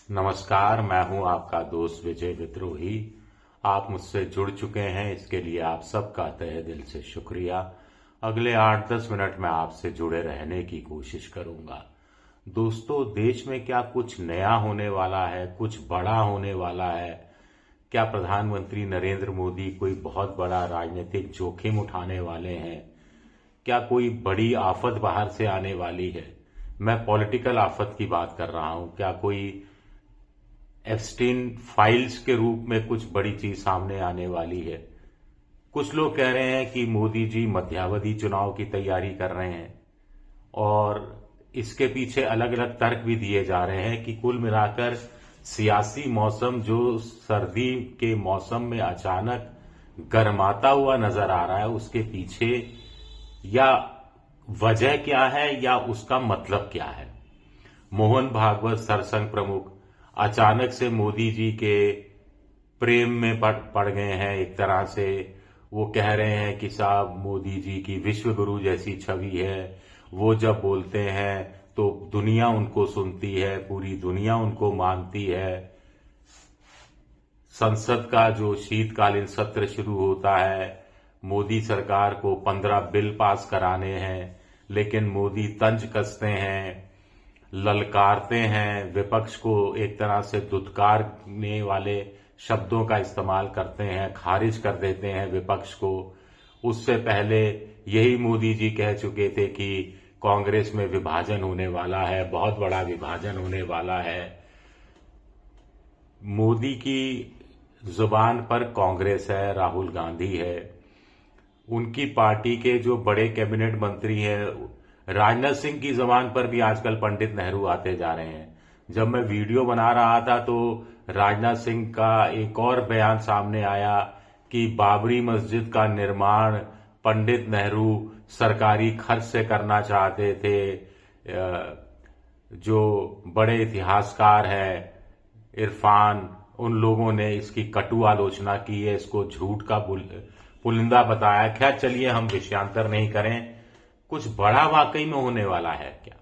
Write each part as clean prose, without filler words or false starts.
नमस्कार, मैं हूं आपका दोस्त विजय विद्रोही। आप मुझसे जुड़ चुके हैं, इसके लिए आप सबका तहे दिल से शुक्रिया। अगले 8-10 मिनट में आपसे जुड़े रहने की कोशिश करूंगा। दोस्तों, देश में क्या कुछ नया होने वाला है, कुछ बड़ा होने वाला है? क्या प्रधानमंत्री नरेंद्र मोदी कोई बहुत बड़ा राजनीतिक जोखिम उठाने वाले हैं? क्या कोई बड़ी आफत बाहर से आने वाली है? मैं पॉलिटिकल आफत की बात कर रहा हूं। क्या कोई एप्स्टीन फाइल्स के रूप में कुछ बड़ी चीज सामने आने वाली है? कुछ लोग कह रहे हैं कि मोदी जी मध्यावधि चुनाव की तैयारी कर रहे हैं और इसके पीछे अलग अलग तर्क भी दिए जा रहे हैं कि कुल मिलाकर सियासी मौसम जो सर्दी के मौसम में अचानक गर्माता हुआ नजर आ रहा है, उसके पीछे या वजह क्या है या उसका मतलब क्या है। मोहन भागवत सरसंघ प्रमुख अचानक से मोदी जी के प्रेम में पड़ गए हैं। एक तरह से वो कह रहे हैं कि साहब, मोदी जी की विश्व गुरु जैसी छवि है। वो जब बोलते हैं तो दुनिया उनको सुनती है, पूरी दुनिया उनको मानती है। संसद का जो शीतकालीन सत्र शुरू होता है, मोदी सरकार को 15 बिल पास कराने हैं, लेकिन मोदी तंज कसते हैं, ललकारते हैं, विपक्ष को एक तरह से दुत्कारने वाले शब्दों का इस्तेमाल करते हैं, खारिज कर देते हैं विपक्ष को। उससे पहले यही मोदी जी कह चुके थे कि कांग्रेस में विभाजन होने वाला है, बहुत बड़ा विभाजन होने वाला है। मोदी की जुबान पर कांग्रेस है, राहुल गांधी है, उनकी पार्टी के जो बड़े कैबिनेट मंत्री हैं, राजनाथ सिंह की जबान पर भी आजकल पंडित नेहरू आते जा रहे हैं। जब मैं वीडियो बना रहा था तो राजनाथ सिंह का एक और बयान सामने आया कि बाबरी मस्जिद का निर्माण पंडित नेहरू सरकारी खर्च से करना चाहते थे। जो बड़े इतिहासकार हैं इरफान, उन लोगों ने इसकी कटु आलोचना की है, इसको झूठ का पुलिंदा बताया। खैर, चलिए हम विषयांतर नहीं करें। कुछ बड़ा वाकई में होने वाला है क्या?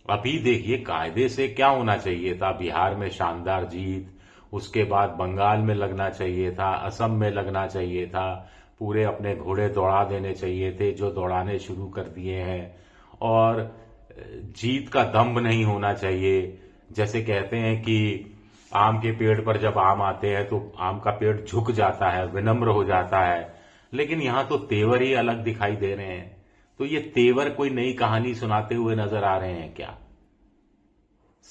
अभी देखिए, कायदे से क्या होना चाहिए था, बिहार में शानदार जीत, उसके बाद बंगाल में लगना चाहिए था, असम में लगना चाहिए था, पूरे अपने घोड़े दौड़ा देने चाहिए थे, जो दौड़ाने शुरू कर दिए हैं। और जीत का दम्भ नहीं होना चाहिए। जैसे कहते हैं कि आम के पेड़ पर जब आम आते हैं तो आम का पेड़ झुक जाता है, विनम्र हो जाता है, लेकिन यहां तो तेवर ही अलग दिखाई दे रहे हैं। तो ये तेवर कोई नई कहानी सुनाते हुए नजर आ रहे हैं क्या?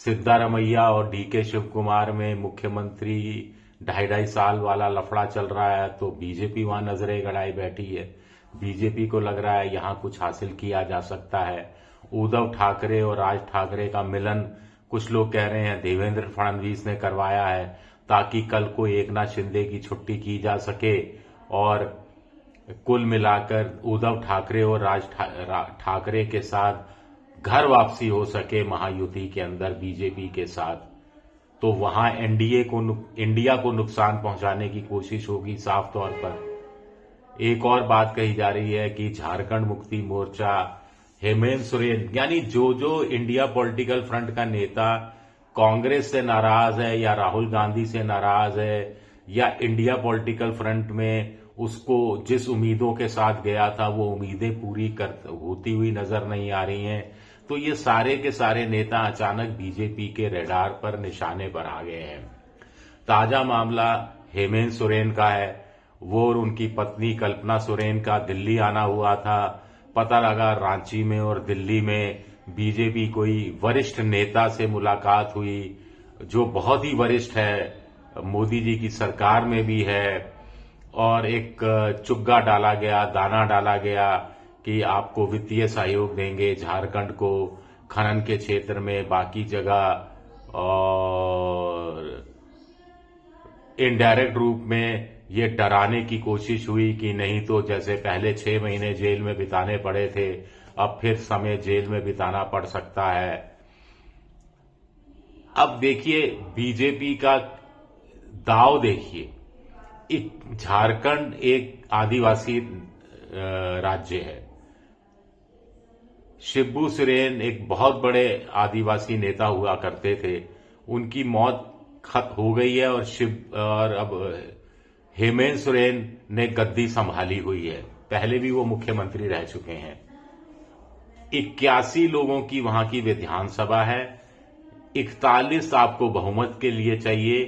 सिद्धारमैया और डीके शिव कुमार में मुख्यमंत्री 2.5 साल वाला लफड़ा चल रहा है, तो बीजेपी वहां नजरें गड़ाई बैठी है। बीजेपी को लग रहा है यहां कुछ हासिल किया जा सकता है। उद्धव ठाकरे और राज ठाकरे का मिलन कुछ लोग कह रहे हैं देवेंद्र फडणवीस ने करवाया है, ताकि कल को एकनाथ शिंदे की छुट्टी की जा सके और कुल मिलाकर उद्धव ठाकरे और राज ठाकरे के साथ घर वापसी हो सके महायुति के अंदर बीजेपी के साथ। तो वहां इंडिया को नुकसान पहुंचाने की कोशिश होगी साफ तौर पर। एक और बात कही जा रही है कि झारखंड मुक्ति मोर्चा, हेमंत सोरेन, यानी जो इंडिया पॉलिटिकल फ्रंट का नेता कांग्रेस से नाराज है या राहुल गांधी से नाराज है या इंडिया पॉलिटिकल फ्रंट में उसको जिस उम्मीदों के साथ गया था वो उम्मीदें पूरी होती हुई नजर नहीं आ रही हैं, तो ये सारे के सारे नेता अचानक बीजेपी के रडार पर, निशाने पर आ गए हैं। ताजा मामला हेमंत सोरेन का है। वो और उनकी पत्नी कल्पना सोरेन का दिल्ली आना हुआ था। पता लगा रांची में और दिल्ली में बीजेपी कोई वरिष्ठ नेता से मुलाकात हुई, जो बहुत ही वरिष्ठ है, मोदी जी की सरकार में भी है। और एक चुग्गा डाला गया, दाना डाला गया कि आपको वित्तीय सहयोग देंगे झारखंड को खनन के क्षेत्र में, बाकी जगह, और इनडायरेक्ट रूप में ये डराने की कोशिश हुई कि नहीं तो जैसे पहले 6 महीने जेल में बिताने पड़े थे, अब फिर समय जेल में बिताना पड़ सकता है। अब देखिए बीजेपी का दाव देखिए। झारखंड एक आदिवासी राज्य है। शिबू सोरेन एक बहुत बड़े आदिवासी नेता हुआ करते थे उनकी मौत हो गई है और अब हेमंत सोरेन ने गद्दी संभाली हुई है। पहले भी वो मुख्यमंत्री रह चुके हैं। 81 लोगों की वहां की विधानसभा है। 41 आपको बहुमत के लिए चाहिए।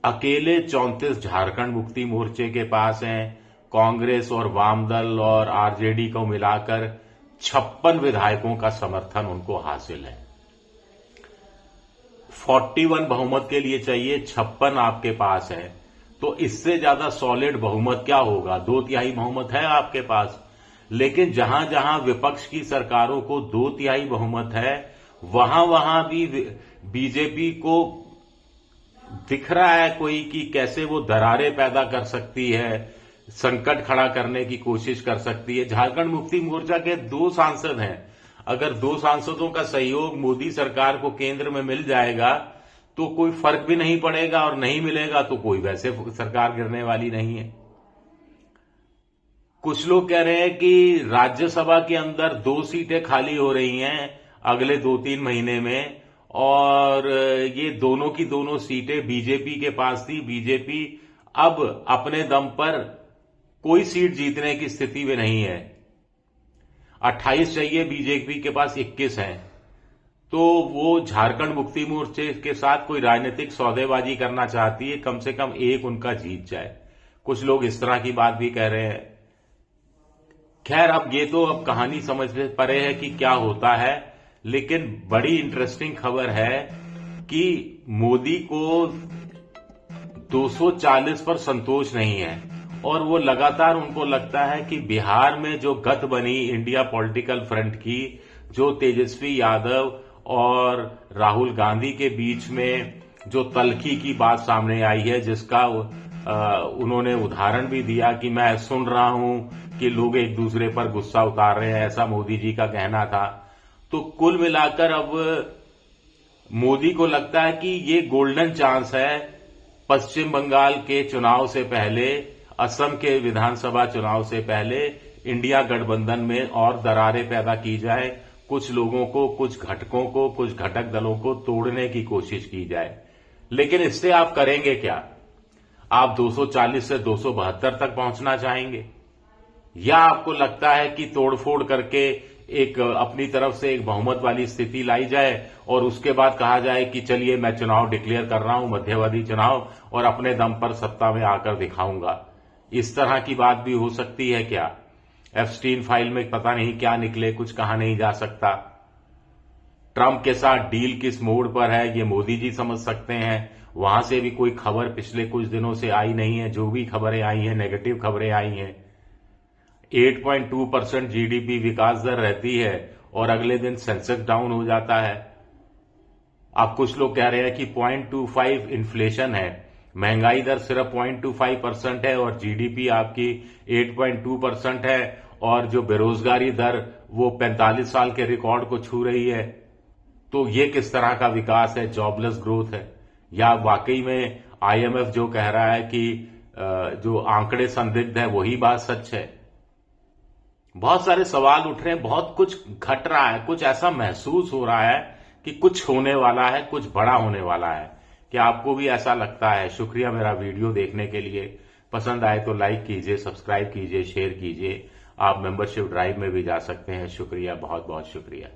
अकेले 34 झारखंड मुक्ति मोर्चे के पास हैं। कांग्रेस और वामदल और आरजेडी को मिलाकर 56 विधायकों का समर्थन उनको हासिल है। 41 बहुमत के लिए चाहिए, 56 आपके पास है। तो इससे ज्यादा सॉलिड बहुमत क्या होगा? 2/3 बहुमत है आपके पास। लेकिन जहां जहां विपक्ष की सरकारों को 2/3 बहुमत है, वहां भी बीजेपी को दिख रहा है कोई कि कैसे वो दरारें पैदा कर सकती है, संकट खड़ा करने की कोशिश कर सकती है। झारखंड मुक्ति मोर्चा के 2 सांसद हैं। अगर 2 सांसदों का सहयोग मोदी सरकार को केंद्र में मिल जाएगा तो कोई फर्क भी नहीं पड़ेगा, और नहीं मिलेगा तो कोई वैसे सरकार गिरने वाली नहीं है। कुछ लोग कह रहे हैं कि राज्यसभा के अंदर 2 सीटें खाली हो रही हैं अगले 2-3 महीने में, और ये दोनों की दोनों सीटें बीजेपी के पास थी। बीजेपी अब अपने दम पर कोई सीट जीतने की स्थिति में नहीं है। 28 चाहिए, बीजेपी के पास 21 हैं। तो वो झारखंड मुक्ति मोर्चे के साथ कोई राजनीतिक सौदेबाजी करना चाहती है, कम से कम एक उनका जीत जाए। कुछ लोग इस तरह की बात भी कह रहे हैं। खैर, अब ये तो अब कहानी समझ परे है कि क्या होता है, लेकिन बड़ी इंटरेस्टिंग खबर है कि मोदी को 240 पर संतोष नहीं है, और वो लगातार उनको लगता है कि बिहार में जो गत बनी इंडिया पॉलिटिकल फ्रंट की, जो तेजस्वी यादव और राहुल गांधी के बीच में जो तल्खी की बात सामने आई है, जिसका उन्होंने उदाहरण भी दिया कि मैं सुन रहा हूं कि लोग एक दूसरे पर गुस्सा उतार रहे हैं, ऐसा मोदी जी का कहना था। तो कुल मिलाकर अब मोदी को लगता है कि ये गोल्डन चांस है पश्चिम बंगाल के चुनाव से पहले, असम के विधानसभा चुनाव से पहले इंडिया गठबंधन में और दरारें पैदा की जाए, कुछ लोगों को, कुछ घटकों को, कुछ घटक दलों को तोड़ने की कोशिश की जाए। लेकिन इससे आप करेंगे क्या? आप 240 से 272 तक पहुंचना चाहेंगे, या आपको लगता है कि तोड़फोड़ करके एक अपनी तरफ से एक बहुमत वाली स्थिति लाई जाए और उसके बाद कहा जाए कि चलिए मैं चुनाव डिक्लेयर कर रहा हूं, मध्यवधि चुनाव, और अपने दम पर सत्ता में आकर दिखाऊंगा? इस तरह की बात भी हो सकती है क्या? एप्स्टीन फाइल में पता नहीं क्या निकले, कुछ कहा नहीं जा सकता। ट्रंप के साथ डील किस मोड पर है ये मोदी जी समझ सकते हैं। वहां से भी कोई खबर पिछले कुछ दिनों से आई नहीं है। जो भी खबरें आई हैं, नेगेटिव खबरें आई हैं। 8.2% जीडीपी विकास दर रहती है और अगले दिन सेंसेक्स डाउन हो जाता है। अब कुछ लोग कह रहे हैं कि 0.25 इन्फ्लेशन है, महंगाई दर सिर्फ 0.25% है और जीडीपी आपकी 8.2% है, और जो बेरोजगारी दर वो 45 साल के रिकॉर्ड को छू रही है। तो ये किस तरह का विकास है? जॉबलेस ग्रोथ है, या वाकई में आईएमएफ जो कह रहा है कि जो आंकड़े संदिग्ध है वही बात सच है? बहुत सारे सवाल उठ रहे हैं, बहुत कुछ घट रहा है, कुछ ऐसा महसूस हो रहा है कि कुछ होने वाला है, कुछ बड़ा होने वाला है। क्या आपको भी ऐसा लगता है? शुक्रिया मेरा वीडियो देखने के लिए। पसंद आए तो लाइक कीजिए, सब्सक्राइब कीजिए, शेयर कीजिए। आप मेंबरशिप ड्राइव में भी जा सकते हैं। शुक्रिया, बहुत बहुत शुक्रिया।